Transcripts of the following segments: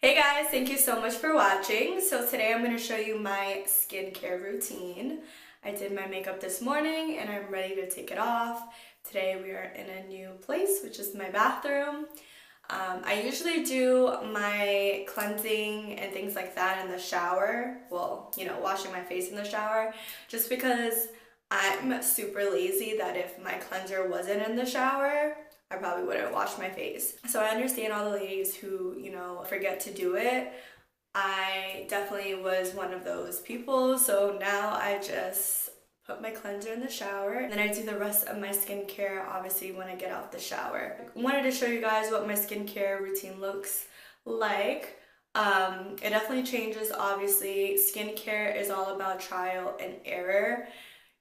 Hey guys, thank you so much for watching. So today I'm going to show you my skincare routine. I did my makeup this morning and I'm ready to take it off. Today we are in a new place, which is my bathroom. I usually do my cleansing and things like that in the shower. Well, washing my face in the shower, just because I'm super lazy that if my cleanser wasn't in the shower, I probably wouldn't wash my face. So I understand all the ladies who, forget to do it. I definitely was one of those people. So now I just put my cleanser in the shower, and then I do the rest of my skincare obviously when I get out the shower. I wanted to show you guys what my skincare routine looks like. It definitely changes, obviously. Skincare is all about trial and error.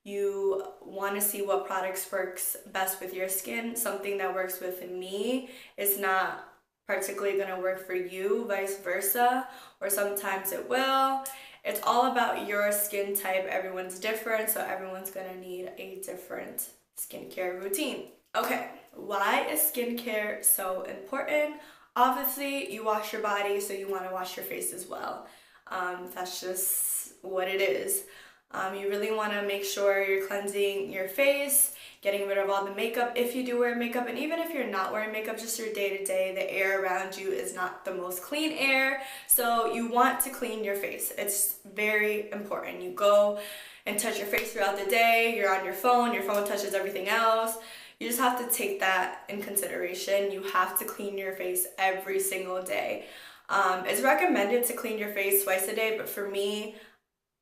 You want to see what products works best with your skin. Something that works with me is not particularly going to work for you, vice versa, or sometimes it will. It's all about your skin type. Everyone's different, so everyone's going to need a different skincare routine. Okay, why is skincare so important? Obviously, you wash your body, so you want to wash your face as well. That's just what it is. You really want to make sure you're cleansing your face, getting rid of all the makeup if you do wear makeup, and even if you're not wearing makeup, just your day-to-day, the air around you is not the most clean air, so you want to clean your face. It's very important. You go and touch your face throughout the day, you're on your phone touches everything else. You just have to take that in consideration. You have to clean your face every single day. It's recommended to clean your face twice a day, but for me,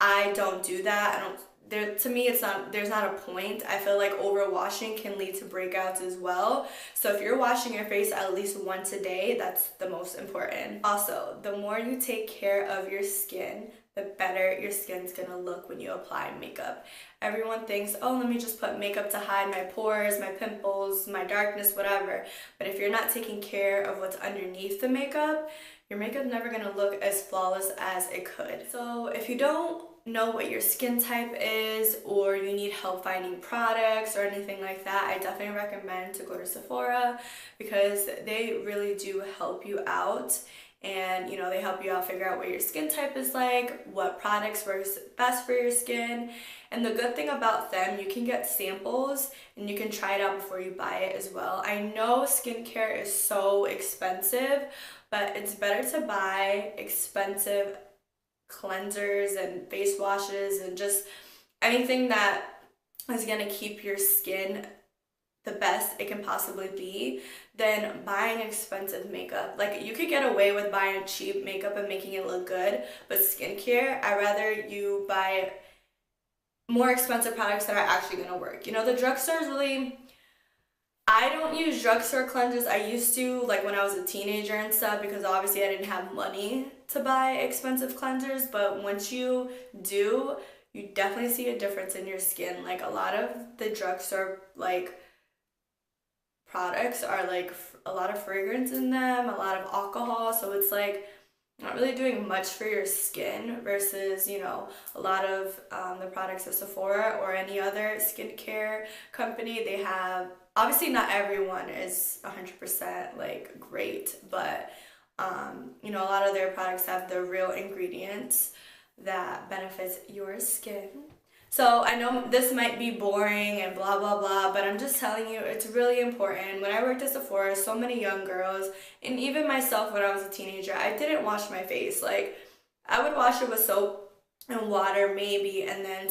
I don't do that. To me, there's not a point. I feel like overwashing can lead to breakouts as well. So if you're washing your face at least once a day, that's the most important. Also, the more you take care of your skin, the better your skin's gonna look when you apply makeup. Everyone thinks, oh, let me just put makeup to hide my pores, my pimples, my darkness, whatever. But if you're not taking care of what's underneath the makeup, your makeup's never gonna look as flawless as it could. So if you don't know what your skin type is, or you need help finding products or anything like that, I definitely recommend to go to Sephora, because they really do help you out. And they help you out figure out what your skin type is like, what products works best for your skin. And the good thing about them, you can get samples and you can try it out before you buy it as well. I know skincare is so expensive, but it's better to buy expensive cleansers and face washes and just anything that is going to keep your skin the best it can possibly be than buying expensive makeup. Like, you could get away with buying cheap makeup and making it look good, but skincare, I'd rather you buy more expensive products that are actually going to work. The drugstores really, I don't use drugstore cleansers. I used to, like when I was a teenager and stuff, because obviously I didn't have money to buy expensive cleansers, but once you do, you definitely see a difference in your skin. Like, a lot of the drugstore products are a lot of fragrance in them, a lot of alcohol, so it's not really doing much for your skin versus a lot of the products at Sephora or any other skincare company. They have, obviously not everyone is 100% great, but a lot of their products have the real ingredients that benefits your skin. So I know this might be boring and blah, blah, blah, but I'm just telling you, it's really important. When I worked at Sephora, so many young girls, and even myself when I was a teenager, I didn't wash my face. I would wash it with soap and water maybe, and then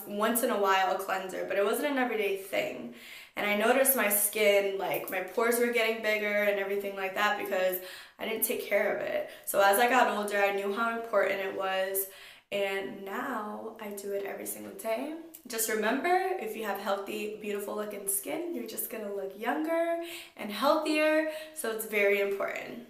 once in a while a cleanser, but it wasn't an everyday thing. And I noticed my skin, my pores were getting bigger and everything like that because I didn't take care of it. So as I got older, I knew how important it was. And now I do it every single day. Just remember, if you have healthy, beautiful looking skin, you're just gonna look younger and healthier. So it's very important.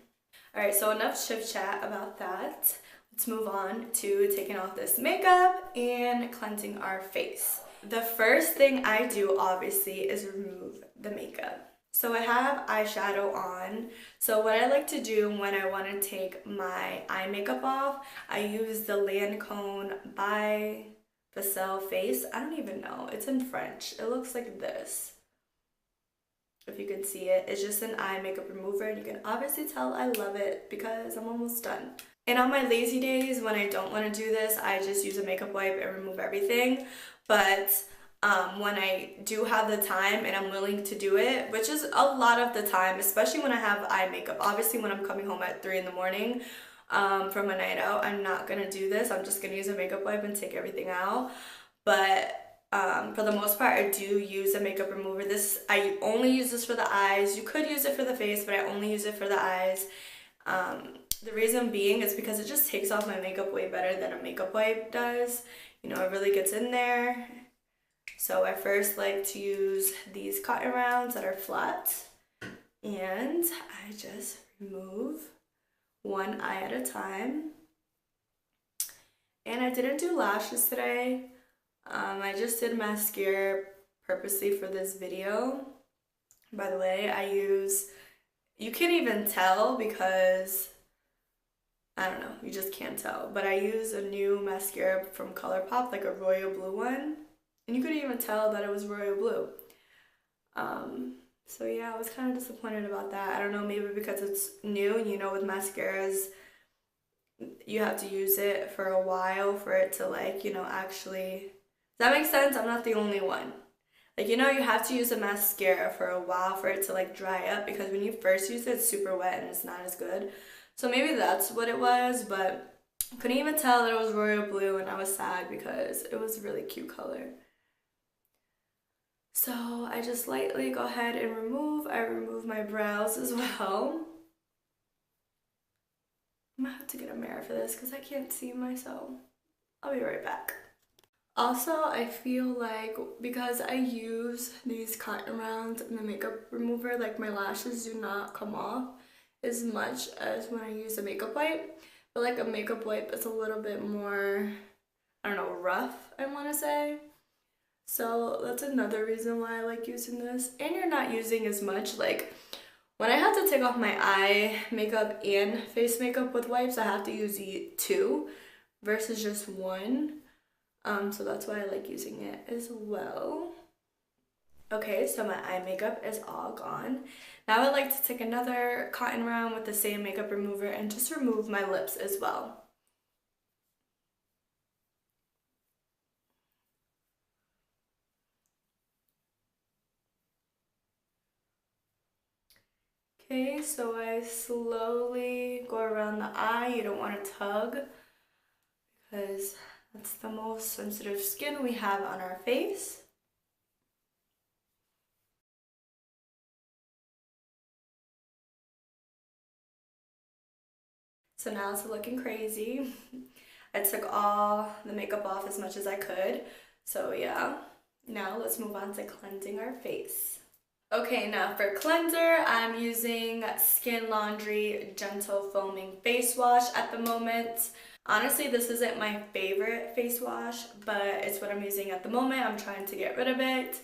All right, so enough chit chat about that. Let's move on to taking off this makeup and cleansing our face. The first thing I do, obviously, is remove the makeup. So I have eyeshadow on. So what I like to do when I want to take my eye makeup off, I use the Lancome by Facel Face. I don't even know. It's in French. It looks like this. if you can see it. It's just an eye makeup remover, and you can obviously tell I love it because I'm almost done. And on my lazy days when I don't want to do this, I just use a makeup wipe and remove everything. But when I do have the time and I'm willing to do it, which is a lot of the time, especially when I have eye makeup. Obviously when I'm coming home at 3 in the morning from a night out, I'm not gonna do this. I'm just gonna use a makeup wipe and take everything out. But for the most part, I do use a makeup remover. I only use this for the eyes. You could use it for the face, but I only use it for the eyes. The reason being is because it just takes off my makeup way better than a makeup wipe does. You know, it really gets in there. So I first like to use these cotton rounds that are flat, and I just remove one eye at a time. And I didn't do lashes today. I just did mascara purposely for this video. By the way, you can't even tell because, I don't know, you just can't tell. But I use a new mascara from ColourPop, like a royal blue one. And you couldn't even tell that it was royal blue. So yeah, I was kind of disappointed about that. I don't know, maybe because it's new, and you know with mascaras, you have to use it for a while for it to like, you know, actually... Does that make sense? I'm not the only one. Like, you know, you have to use a mascara for a while for it to like dry up, because when you first use it, it's super wet and it's not as good. So maybe that's what it was, but I couldn't even tell that it was royal blue, and I was sad because it was a really cute color. So I just lightly go ahead and I remove my brows as well. I'm gonna have to get a mirror for this because I can't see myself. I'll be right back. Also, I feel like because I use these cotton rounds and the makeup remover, like my lashes do not come off as much as when I use a makeup wipe. But like a makeup wipe is a little bit more, I don't know, rough, I want to say. So that's another reason why I like using this. And you're not using as much. Like when I have to take off my eye makeup and face makeup with wipes, I have to use two versus just one. So that's why I like using it as well. Okay, so my eye makeup is all gone. Now I'd like to take another cotton round with the same makeup remover and just remove my lips as well. Okay, so I slowly go around the eye. You don't want to tug because that's the most sensitive skin we have on our face. So now it's looking crazy. I took all the makeup off as much as I could. So yeah, now let's move on to cleansing our face. Okay, now for cleanser, I'm using Skin Laundry Gentle Foaming Face Wash at the moment. Honestly, this isn't my favorite face wash, but it's what I'm using at the moment. I'm trying to get rid of it,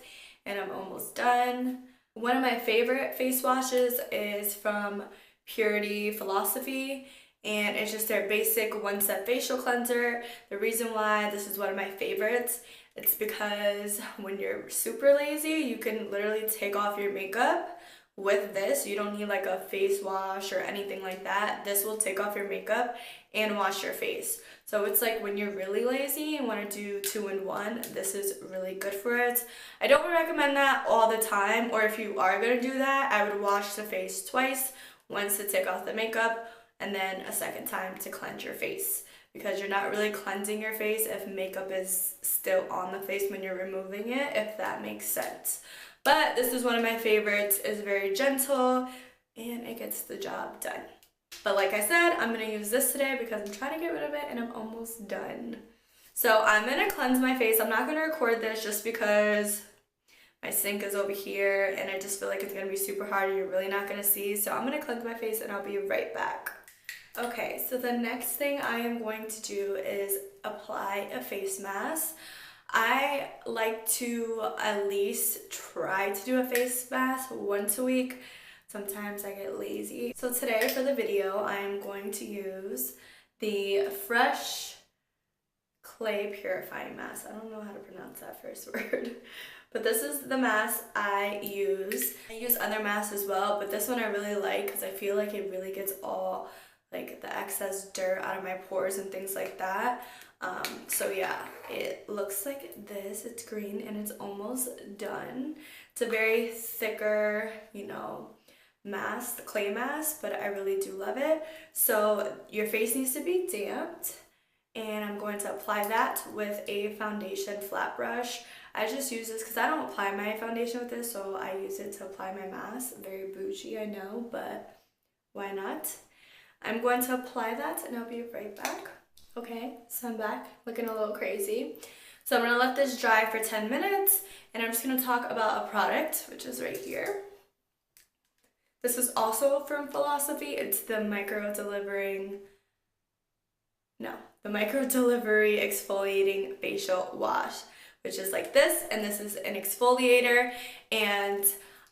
and I'm almost done. One of my favorite face washes is from Purity Philosophy, and it's just their basic one-step facial cleanser. The reason why this is one of my favorites, it's because when you're super lazy, you can literally take off your makeup with this. You don't need like a face wash or anything like that. This will take off your makeup and wash your face. So it's like when you're really lazy and want to do 2-in-1, this is really good for it. I don't recommend that all the time, or if you are going to do that, I would wash the face twice, once to take off the makeup and then a second time to cleanse your face, because you're not really cleansing your face if makeup is still on the face when you're removing it, if that makes sense. But this is one of my favorites. It's very gentle and it gets the job done. But like I said, I'm going to use this today because I'm trying to get rid of it and I'm almost done. So I'm going to cleanse my face. I'm not going to record this just because my sink is over here and I just feel like it's going to be super hard and you're really not going to see. So I'm going to cleanse my face and I'll be right back. Okay, so the next thing I am going to do is apply a face mask. I like to at least try to do a face mask once a week. Sometimes I get lazy. So today for the video, I am going to use the Fresh Clay Purifying Mask. I don't know how to pronounce that first word, But this is the mask I use. I use other masks as well, but this one I really like because I feel like it really gets all like the excess dirt out of my pores and things like that. So yeah, it looks like this. It's green and it's almost done. It's a very thicker, you know, mask, the clay mask, but I really do love it. So your face needs to be damped, and I'm going to apply that with a foundation flat brush. I just use this because I don't apply my foundation with this, so I use it to apply my mask. Very bougie, I know, but why not? I'm going to apply that and I'll be right back. Okay, so I'm back looking a little crazy. So I'm gonna let this dry for 10 minutes and I'm just gonna talk about a product, which is right here. This is also from Philosophy. It's the micro delivery exfoliating facial wash, which is like this, and this is an exfoliator, and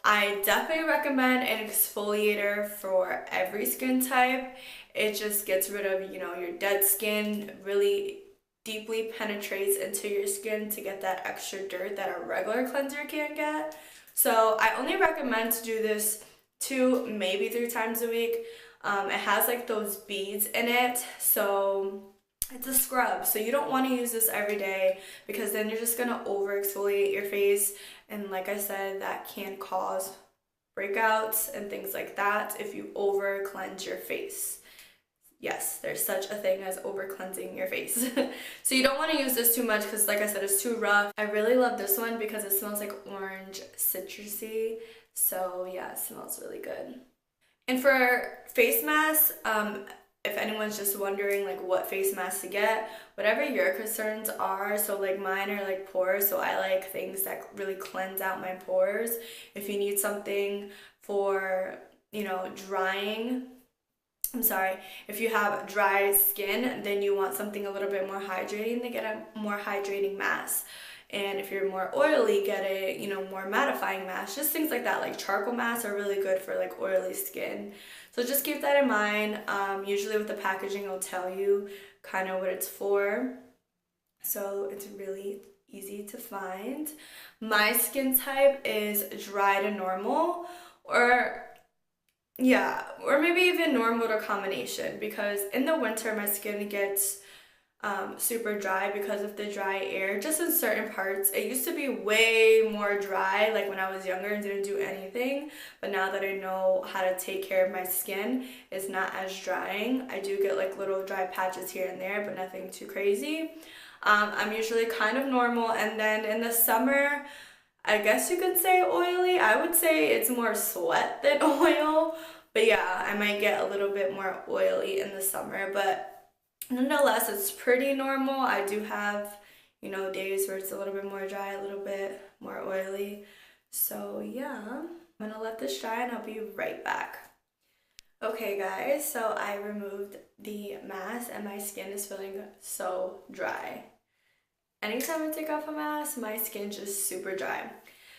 I definitely recommend an exfoliator for every skin type. It just gets rid of, you know, your dead skin, really deeply penetrates into your skin to get that extra dirt that a regular cleanser can't get. So I only recommend to do this 2, maybe 3 times a week. It has like those beads in it, so it's a scrub. So you don't want to use this every day because then you're just gonna over exfoliate your face, and like I said, that can cause breakouts and things like that if you over cleanse your face. Yes, there's such a thing as over cleansing your face. So you don't want to use this too much because like I said, it's too rough. I really love this one because it smells like orange citrusy. So yeah, it smells really good. And for face masks, if anyone's just wondering like what face mask to get, whatever your concerns are. So like mine are like pores, so I like things that really cleanse out my pores. If you need something for, you know, if you have dry skin, then you want something a little bit more hydrating, to get a more hydrating mask. And if you're more oily, get a, you know, more mattifying mask. Just things like that, like charcoal masks are really good for like oily skin. So just keep that in mind. Usually with the packaging, it'll tell you kind of what it's for. So it's really easy to find. My skin type is dry to normal, or maybe even normal to combination, because in the winter my skin gets super dry because of the dry air, just in certain parts. It used to be way more dry, like when I was younger and didn't do anything, but now that I know how to take care of my skin, it's not as drying. I do get like little dry patches here and there, but nothing too crazy. I'm usually kind of normal, and then in the summer, I guess you could say oily. I would say it's more sweat than oil, but yeah, I might get a little bit more oily in the summer, but nonetheless, it's pretty normal. I do have, you know, days where it's a little bit more dry, a little bit more oily. So yeah, I'm gonna let this dry and I'll be right back. Okay guys, so I removed the mask and my skin is feeling so dry. Anytime I take off a mask, my skin's just super dry.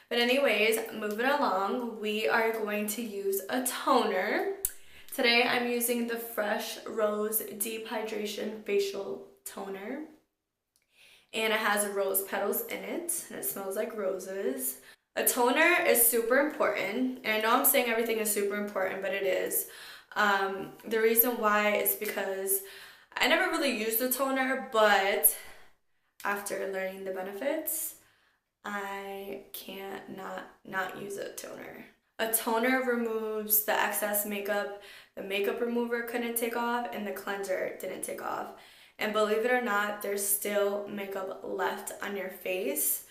But anyways, moving along, we are going to use a toner. Today I'm using the Fresh Rose Deep Hydration Facial Toner. And it has rose petals in it, and it smells like roses. A toner is super important, and I know I'm saying everything is super important, but it is. The reason why is because I never really used a toner, but after learning the benefits, I can't not use a toner. A toner removes the excess makeup the makeup remover couldn't take off and the cleanser didn't take off. And believe it or not, there's still makeup left on your face.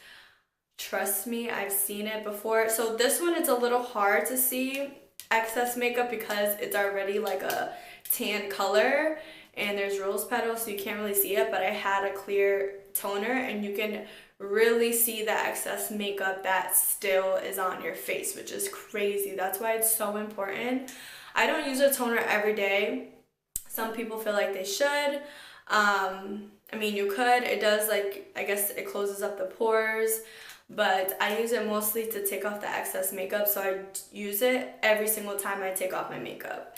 Trust me, I've seen it before. So this one, it's a little hard to see excess makeup because it's already like a tan color and there's rose petals, so you can't really see it, but I had a clear toner and you can really see the excess makeup that still is on your face, which is crazy. That's why it's so important. I don't use a toner every day. Some people feel like they should. I mean, you could. It does, like, I guess it closes up the pores, but I use it mostly to take off the excess makeup, so I use it every single time I take off my makeup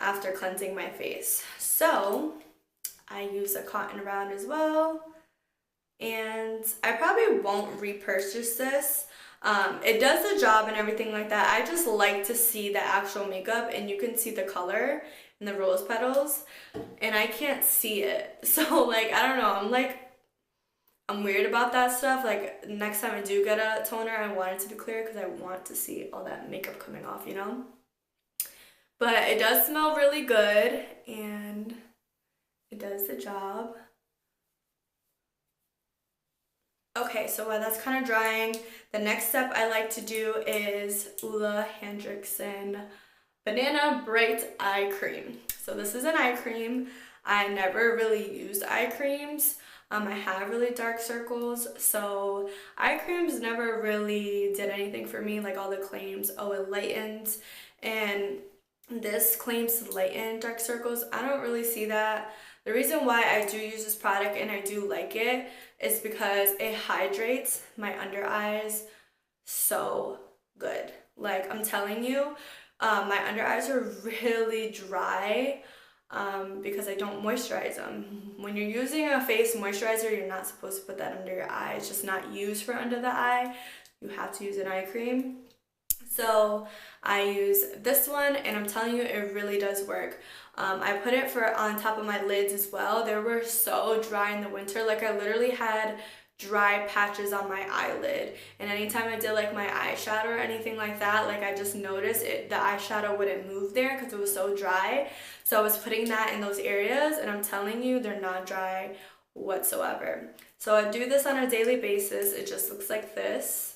after cleansing my face. So I use a cotton round as well. and I probably won't repurchase this. It does the job and everything like that. I just like to see the actual makeup, and you can see the color in the rose petals, and I can't see it. So like, I don't know, I'm weird about that stuff. Like, next time I do get a toner, I want it to be clear because I want to see all that makeup coming off, you know? But it does smell really good, and it does the job. Okay, so while that's kind of drying, the next step I like to do is Ulla Hendrickson Banana Bright Eye Cream. So this is an eye cream. I never really used eye creams. I have really dark circles, so eye creams never really did anything for me. Like all the claims, oh, it lightens, and this claims to lighten dark circles. I don't really see that. The reason why I do use this product and I do like it is because it hydrates my under eyes so good. Like, I'm telling you, my under eyes are really dry because I don't moisturize them. When you're using a face moisturizer, you're not supposed to put that under your eye. It's just not used for under the eye. You have to use an eye cream. So I use this one, and I'm telling you, it really does work. I put it on top of my lids as well. They were so dry in the winter. Like, I literally had dry patches on my eyelid, and anytime I did like my eyeshadow or anything like that, like, I just noticed the eyeshadow wouldn't move there because it was so dry. So I was putting that in those areas, and I'm telling you, they're not dry whatsoever. So I do this on a daily basis. It just looks like this.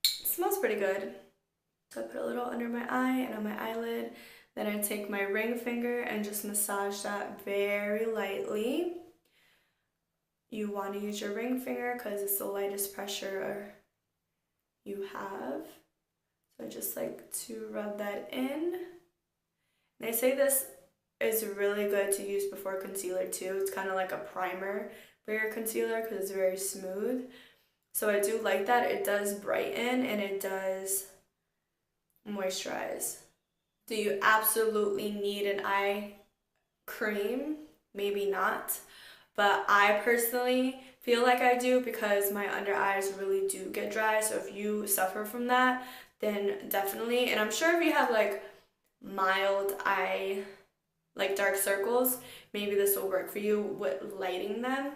It smells pretty good. So I put a little under my eye and on my eyelid. Then I take my ring finger and just massage that very lightly. You want to use your ring finger because it's the lightest pressure you have. So I just like to rub that in. They say this is really good to use before concealer too. It's kind of like a primer for your concealer because it's very smooth. So I do like that. It does brighten and it does moisturize. Do you absolutely need an eye cream? Maybe not. But I personally feel like I do because my under eyes really do get dry. So if you suffer from that, then definitely. And I'm sure if you have like mild eye, like dark circles, maybe this will work for you with lightening them.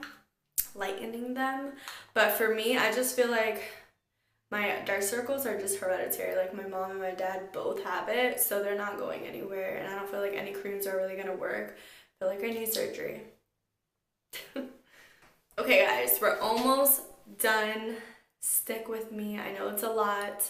But for me, I just feel like my dark circles are just hereditary. Like, my mom and my dad both have it, so they're not going anywhere, and I don't feel like any creams are really gonna work. I feel like I need surgery. Okay guys, we're almost done. Stick with me. I know it's a lot.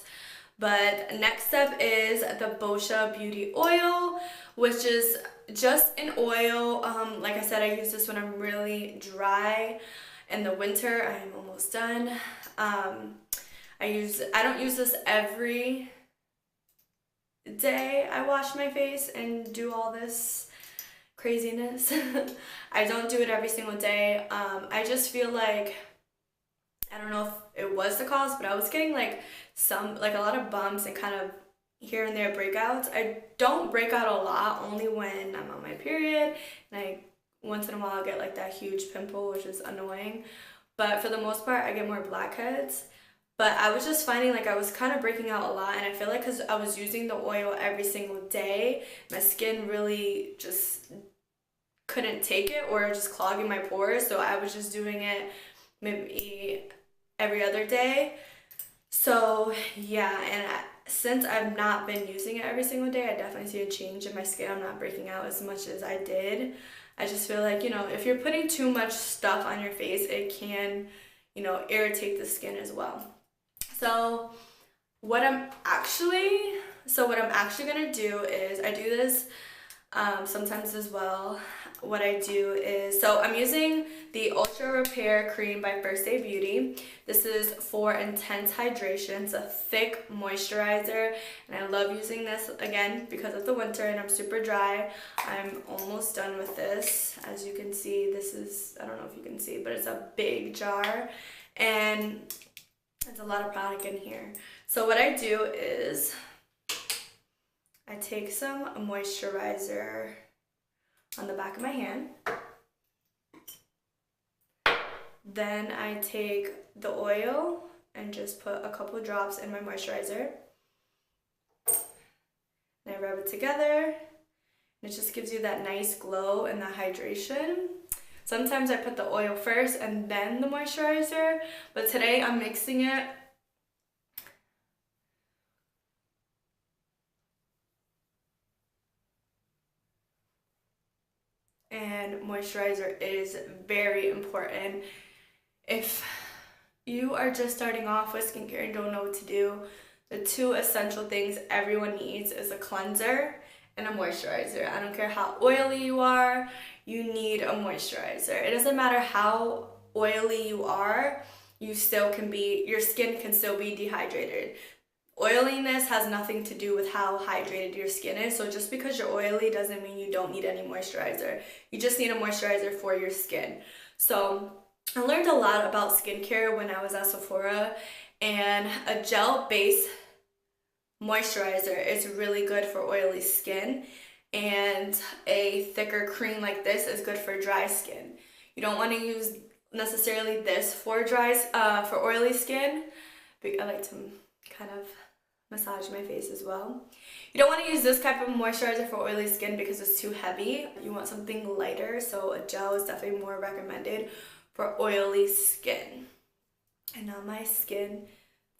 But next step is the Boscia Beauty Oil, which is just an oil. Like I said, I use this when I'm really dry. In the winter, I am almost done. I don't use this every day I wash my face and do all this craziness. I don't do it every single day. I just feel like, I don't know if it was the cause, but I was getting like a lot of bumps and kind of here and there breakouts. I don't break out a lot, only when I'm on my period, and once in a while I get like that huge pimple, which is annoying. But for the most part, I get more blackheads. But I was just finding like I was kind of breaking out a lot, and I feel like because I was using the oil every single day, my skin really just couldn't take it, or just clogging my pores. So I was just doing it maybe every other day. So yeah, and since I've not been using it every single day, I definitely see a change in my skin. I'm not breaking out as much as I did. I just feel like, you know, if you're putting too much stuff on your face, it can, you know, irritate the skin as well. So what I'm actually gonna do is, I do this sometimes as well. What I do is, so I'm using the Ultra Repair Cream by First Day Beauty. This is for intense hydration. It's a thick moisturizer, and I love using this, again, because of the winter and I'm super dry. I'm almost done with this. As you can see, this is, I don't know if you can see, but it's a big jar, and there's a lot of product in here. So what I do is, I take some moisturizer on the back of my hand, Then I take the oil and just put a couple drops in my moisturizer. And I rub it together. And it just gives you that nice glow and that hydration. Sometimes I put the oil first and then the moisturizer, but today I'm mixing it. And moisturizer is very important. If you are just starting off with skincare and don't know what to do, the two essential things everyone needs is a cleanser and a moisturizer. I don't care how oily you are, you need a moisturizer. It doesn't matter how oily you are, your skin can still be dehydrated. Oiliness has nothing to do with how hydrated your skin is, so just because you're oily doesn't mean you don't need any moisturizer. You just need a moisturizer for your skin. So I learned a lot about skincare when I was at Sephora, and a gel-based moisturizer is really good for oily skin, and a thicker cream like this is good for dry skin. You don't want to use necessarily this for for oily skin. I like to kind of massage my face as well. You don't want to use this type of moisturizer for oily skin because it's too heavy. You want something lighter, so a gel is definitely more recommended for oily skin. And now my skin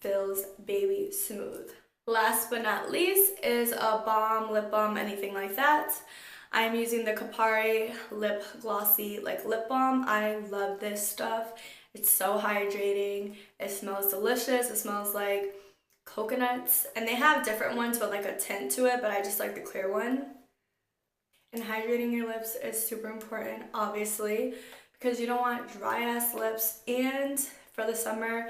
feels baby smooth. Last but not least is a balm, lip balm, anything like that. I'm using the Kapari Lip Glossy lip balm. I love this stuff. It's so hydrating. It smells delicious. It smells like coconuts. And they have different ones with like a tint to it, but I just like the clear one. And hydrating your lips is super important, obviously, because you don't want dry ass lips. And for the summer,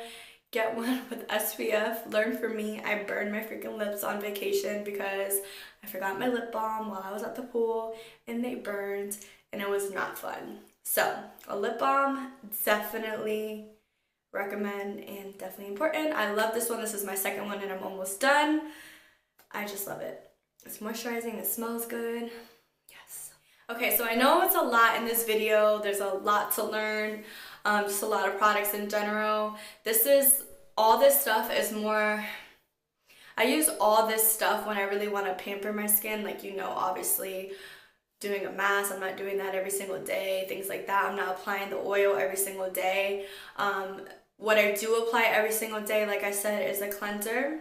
get one with SPF. Learn from me. I burned my freaking lips on vacation because I forgot my lip balm while I was at the pool and they burned and it was not fun. So a lip balm, definitely recommend and definitely important. I love this one. This is my second one and I'm almost done. I just love it. It's moisturizing. It smells good. Yes. Okay, so I know it's a lot in this video. There's a lot to learn. Just a lot of products in general. All this stuff is more, I use all this stuff when I really want to pamper my skin. Like, obviously doing a mask, I'm not doing that every single day, things like that. I'm not applying the oil every single day. What I do apply every single day, like I said, is a cleanser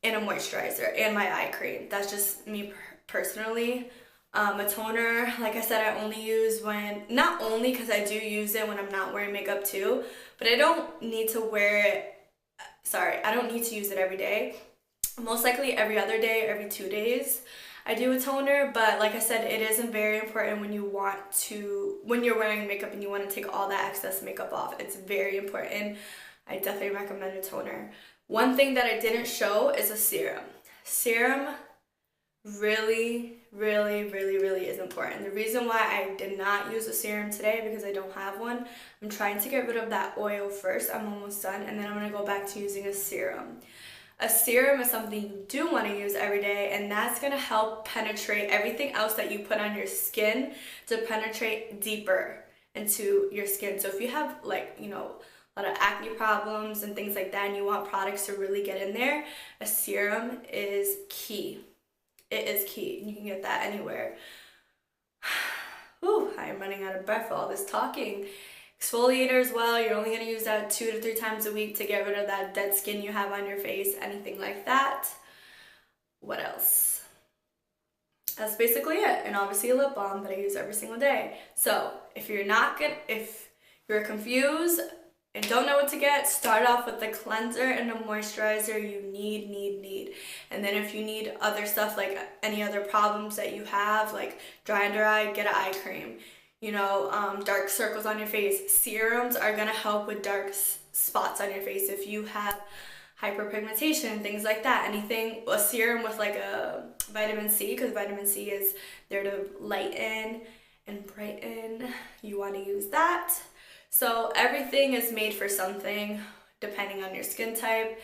and a moisturizer and my eye cream. That's just me personally. A toner, like I said, I only use not only because I do use it when I'm not wearing makeup too, but I don't need to I don't need to use it every day. Most likely every other day, every 2 days, I do a toner, but like I said, it isn't very important when you're wearing makeup and you want to take all that excess makeup off. It's very important. I definitely recommend a toner. One thing that I didn't show is a serum. Serum really is important. The reason why I did not use a serum today because I don't have one. I'm trying to get rid of that oil first. I'm almost done, and then I'm going to go back to using a serum. A serum is something you do want to use every day, and that's going to help penetrate everything else that you put on your skin to penetrate deeper into your skin. So if you have a lot of acne problems and things like that and you want products to really get in there, a serum is key. It is key. You can get that anywhere. Whew, I am running out of breath for all this talking. Exfoliator as well. You're only going to use that 2 to 3 times a week to get rid of that dead skin you have on your face, anything like that. What else? That's basically it. And obviously a lip balm that I use every single day. So if you're confused and don't know what to get, start off with the cleanser and the moisturizer you need. And then if you need other stuff, like any other problems that you have, like dry under eye, get an eye cream. Dark circles on your face. Serums are gonna help with dark spots on your face if you have hyperpigmentation, things like that. A serum with like a vitamin C, because vitamin C is there to lighten and brighten. You want to use that. So everything is made for something depending on your skin type.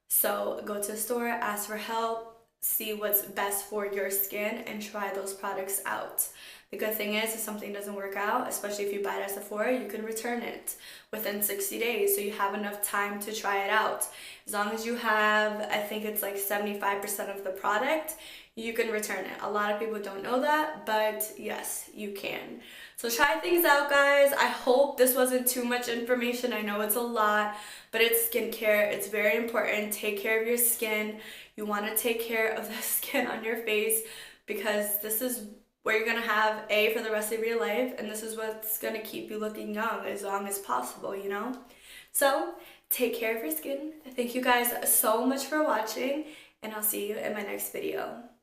So go to the store, ask for help, see what's best for your skin and try those products out. The good thing is if something doesn't work out, especially if you buy it at Sephora, you can return it within 60 days, so you have enough time to try it out. As long as you have, I think it's like 75% of the product, you can return it. A lot of people don't know that, but yes, you can. So try things out, guys. I hope this wasn't too much information. I know it's a lot, but it's skincare. It's very important. Take care of your skin. You want to take care of the skin on your face because this is where you're going to have for the rest of your life, and this is what's going to keep you looking young as long as possible, you know? So take care of your skin. Thank you guys so much for watching, and I'll see you in my next video.